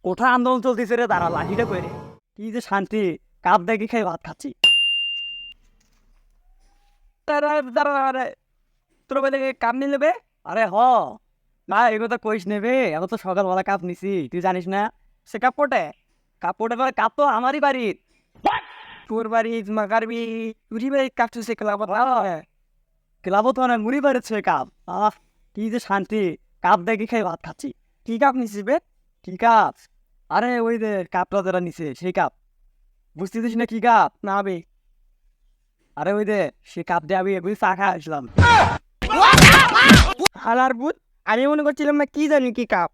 কোঠা আন্দোলন চলতেছে রে, দাঁড়া লাঠিটা কই রে। কি যে শান্তি, কাপ দেখি খাই ভাত খাচ্ছি। তোর বলে কাপ নিয়ে নেবে? আরে হ, না এগুলো তো কইস নেবে, এখন তো সকালবেলা কাপ নিছি, তুই জানিস না? সে কাপ কোটে? কাপ কোটে পরে কাপ তো আমারই বাড়ির। তোর বাড়ি মাগারবি, তুই বাড়ি কাপ চুষে ক্লাবত ক্লাবত মানে মুড়ি বাড়িছে কাপ। কি যে শান্তি, কাপ দেখি খাই ভাত খাচ্ছি। কি কাপ নিছিস বে? কি কাপ? আরে ওই যে কাপটা যারা নিছে সেই কাপ, বুঝতেছিস না কি কাপ না বে? আরে ওই যে সে কাপ দিয়ে আমি এগুলি চা খাই আসলাম। হালার বুত, আমি মনে করছিলাম না কি জানি কি কাপ।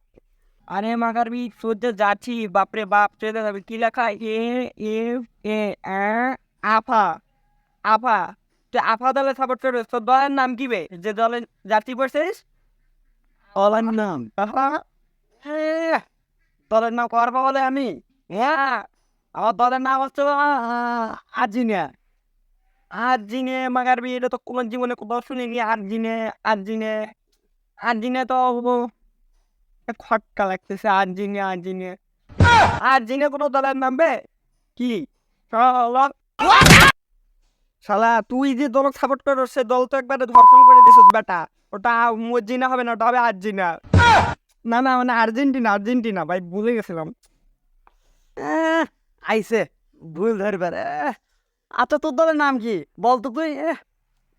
আরে মাগারবি সূর্য যাচ্ছি, বাপরে বাপ চলে যাবে। কি লেখা? এ এ এ আ, আফা। আফা, তুই আফা দলে সাপোর্ট করবে? তোর দলের নাম কি বে, যে দলে যাত্রী পড়ছিস? দলের নাম হ্যাঁ, দলের নাম করবো বলে আমি? হ্যাঁ, আমার দলের নাম হচ্ছে আর্জিনিয়া। আর্জিনে মাগারবি, এটা তো কোন জীবনে কোথাও শুনিনি। আর্জিনে আর্জিনে আর্জিনে তো খটকা লাগতেছে। আর্জিনে আর্জিনে আর্জিনে কোনো দলের নাম বে? কি শালা, শালা তুই যে দল সাপোর্ট করছিস সে দল তো একবারে ধর্ষণ করে দিছিস বেটা। ওটা মর্জিনা হবে না, ওটা হবে আর্জিনা। না না, মানে আর্জেন্টিনা, আর্জেন্টিনা ভাই, ভুলে গেছিলাম। আইসে ভুল ধরবে। আচ্ছা তোর দলের নাম কি বলতো তুই?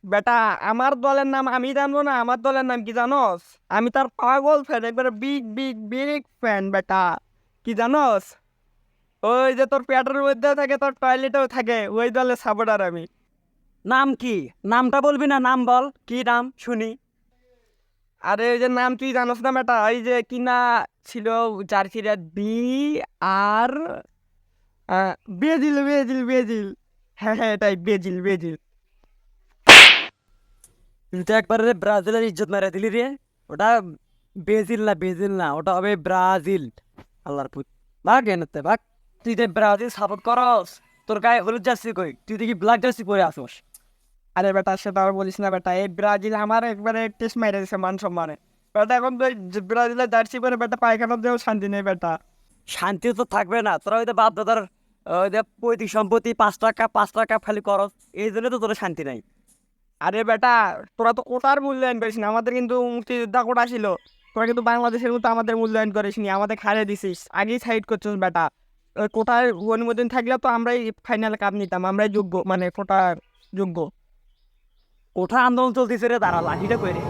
বেটা, আমার দলের নাম আমি জানবো না? আমার দলের নাম কি জানোস? আমি তার পাগল ফ্যান, একবারে বিগ বিগ বিগ ফ্যান বেটা। কি জানোস? ওই যে তোর পেটের মধ্যেও থাকে, তোর টয়লেটেও থাকে, ওই দলের সাপোর্টার আমি। নাম কি? নামটা বলবি না? নাম বল, কি নাম শুনি। আরে ওই যে নাম তুই জানোস না বেটা? ওই যে কি না ছিল জার্সিরা, বি আর ব্রাজিল ব্রাজিল ব্রাজিল। হ্যাঁ হ্যাঁ, এটাই ব্রাজিল ব্রাজিল। তুই তো একবারে ব্রাজিলের ইজ্জত মেরে দিলি রে। ওটা ব্রাজিল না, ব্রাজিল না, ওটা হবে ব্রাজিল। আল্লাহর পুত, ভাগ এনতে ভাগ। তুই যে ব্রাজিল সাপোর্ট করস, তোর গায়ে হলুদ জার্সি কই? তুই দেখি ব্ল্যাক জার্সি পরে আসোস। আরে বেটা সেটা আর বলিস না বেটা, এই ব্রাজিল আমার একবারে টেস্ট মেরে দিছে মান সম্মানে। বেটা এখন তো এই ব্রাজিলের জার্সি পরে বেটা পায়খানা দেও শান্তি নেই বেটা। শান্তি তো থাকবে না, তোরা ওই যে বাপ দাদার ওই যে পৈতৃক সম্পত্তি 5 টাকা 5 টাকা খালি করস, এই জন্য তো তোর শান্তি নাই। আরে বেটা, তোরা তো কোটার মূল্যায়ন করিস না। আমাদের কিন্তু মুক্তিযোদ্ধা কোটা ছিল, তোরা কিন্তু বাংলাদেশের মতো আমাদের মূল্যায়ন করিস নি, আমাদের খাইয়ে দিছিস, আগেই সাইড করছিস বেটা। ওই কোটার অনুমোদন থাকলে তো আমরাই ফাইনাল কাপ নিতাম, আমরাই যোগ্য, মানে কোটার যোগ্য। কোঠা আন্দোলন চলতেছে রে, দাঁড়া লাঠিটা কই রে।